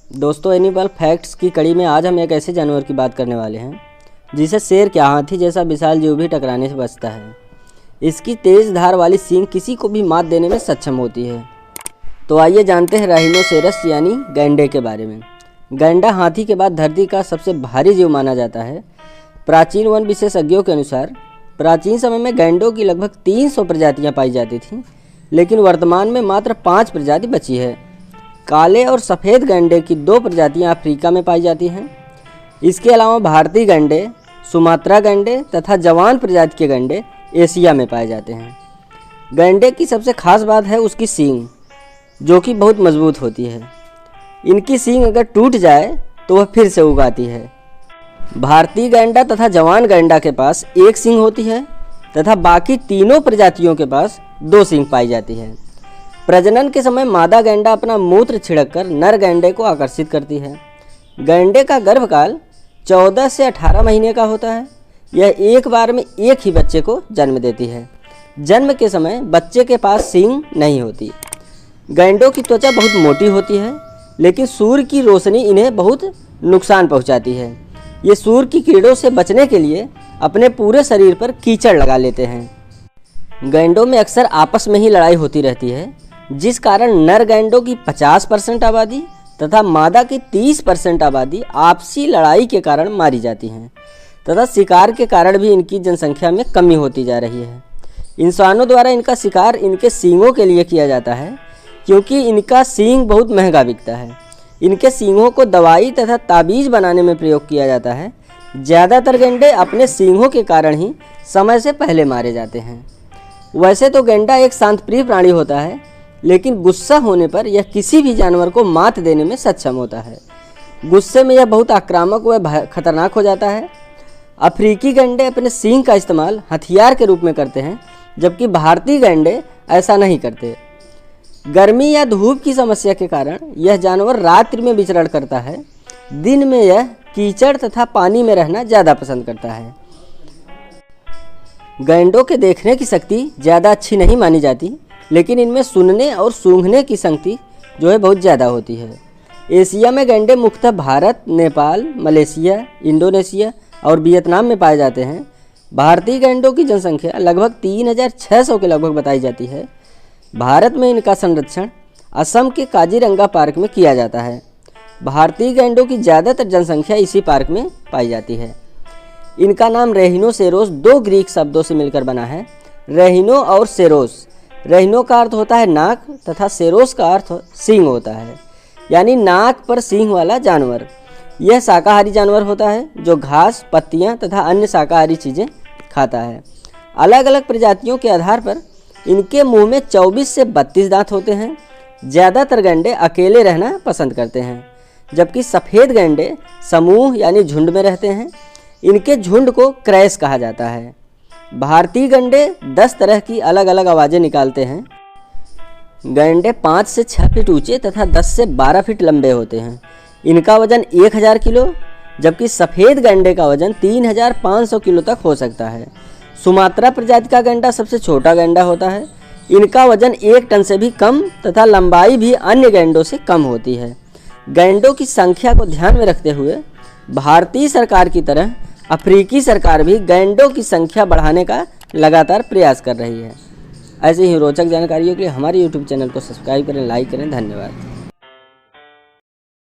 दोस्तों, animal facts की कड़ी में आज हम एक ऐसे जानवर की बात करने वाले हैं जिसे शेर क्या हाथी जैसा विशाल जीव भी टकराने से बचता है। इसकी तेज धार वाली सींग किसी को भी मात देने में सक्षम होती है। तो आइए जानते हैं राइनोसेरस यानी गैंडे के बारे में। गैंडा हाथी के बाद धरती का सबसे भारी जीव माना जाता है। प्राचीन वन विशेषज्ञों के अनुसार प्राचीन समय में गैंडों की लगभग 300 प्रजातियां पाई जाती थीं, लेकिन वर्तमान में मात्र 5 प्रजाति बची है। काले और सफ़ेद गैंडे की 2 प्रजातियां अफ्रीका में पाई जाती हैं। इसके अलावा भारतीय गैंडे, सुमात्रा गैंडे तथा जवान प्रजाति के गैंडे एशिया में पाए जाते हैं। गैंडे की सबसे खास बात है उसकी सींग, जो कि बहुत मजबूत होती है। इनकी सींग अगर टूट जाए तो वह फिर से उगाती है। भारतीय गैंडा तथा जवान गैंडा के पास एक सींग होती है तथा बाकी तीनों प्रजातियों के पास 2 सींग पाई जाती है। प्रजनन के समय मादा गैंडा अपना मूत्र छिड़ककर नर गैंडे को आकर्षित करती है। गैंडे का गर्भकाल 14 से 18 महीने का होता है। यह एक बार में एक ही बच्चे को जन्म देती है। जन्म के समय बच्चे के पास सींग नहीं होती। गैंडों की त्वचा बहुत मोटी होती है, लेकिन सूर्य की रोशनी इन्हें बहुत नुकसान पहुंचाती है। ये सूर्य की किरणों से बचने के लिए अपने पूरे शरीर पर कीचड़ लगा लेते हैं। गैंडों में अक्सर आपस में ही लड़ाई होती रहती है, जिस कारण नर गैंडों की 50% आबादी तथा मादा की 30% आबादी आपसी लड़ाई के कारण मारी जाती हैं तथा शिकार के कारण भी इनकी जनसंख्या में कमी होती जा रही है। इंसानों द्वारा इनका शिकार इनके सींगों के लिए किया जाता है, क्योंकि इनका सींग बहुत महंगा बिकता है। इनके सींगों को दवाई तथा ताबीज़ बनाने में प्रयोग किया जाता है। ज़्यादातर गैंडे अपने सींगों के कारण ही समय से पहले मारे जाते हैं। वैसे तो गैंडा एक शांतप्रिय प्राणी होता है, लेकिन गुस्सा होने पर यह किसी भी जानवर को मात देने में सक्षम होता है। गुस्से में यह बहुत आक्रामक व खतरनाक हो जाता है। अफ्रीकी गैंडे अपने सींग का इस्तेमाल हथियार के रूप में करते हैं, जबकि भारतीय गैंडे ऐसा नहीं करते। गर्मी या धूप की समस्या के कारण यह जानवर रात्रि में विचरण करता है। दिन में यह कीचड़ तथा पानी में रहना ज़्यादा पसंद करता है। गैंडों के देखने की शक्ति ज़्यादा अच्छी नहीं मानी जाती, लेकिन इनमें सुनने और सूंघने की शक्ति जो है बहुत ज़्यादा होती है। एशिया में गैंडे मुख्यतः भारत, नेपाल, मलेशिया, इंडोनेशिया और वियतनाम में पाए जाते हैं। भारतीय गैंडों की जनसंख्या लगभग 3600 के लगभग बताई जाती है। भारत में इनका संरक्षण असम के काजीरंगा पार्क में किया जाता है। भारतीय गैंडों की ज़्यादातर जनसंख्या इसी पार्क में पाई जाती है। इनका नाम रेहिनोसेरोस 2 ग्रीक शब्दों से मिलकर बना है, रेहिनो और सेरोस। रेहिनो का अर्थ होता है नाक तथा सेरोस का अर्थ सींग होता है, यानी नाक पर सींग वाला जानवर। यह शाकाहारी जानवर होता है जो घास, पत्तियां तथा अन्य शाकाहारी चीज़ें खाता है। अलग अलग प्रजातियों के आधार पर इनके मुंह में 24 से 32 दांत होते हैं। ज़्यादातर गैंडे अकेले रहना पसंद करते हैं, जबकि सफ़ेद गैंडे समूह यानी झुंड में रहते हैं। इनके झुंड को क्रैश कहा जाता है। भारतीय गैंडे 10 तरह की अलग अलग आवाज़ें निकालते हैं। गैंडे 5 से 6 फीट ऊंचे तथा 10 से 12 फीट लंबे होते हैं। इनका वजन 1000 किलो, जबकि सफ़ेद गैंडे का वजन 3500 किलो तक हो सकता है। सुमात्रा प्रजाति का गैंडा सबसे छोटा गैंडा होता है। इनका वजन 1 टन से भी कम तथा लंबाई भी अन्य गैंडों से कम होती है। गैंडों की संख्या को ध्यान में रखते हुए भारतीय सरकार की तरह अफ्रीकी सरकार भी गैंडों की संख्या बढ़ाने का लगातार प्रयास कर रही है। ऐसे ही रोचक जानकारियों के लिए हमारे YouTube चैनल को सब्सक्राइब करें, लाइक करें। धन्यवाद।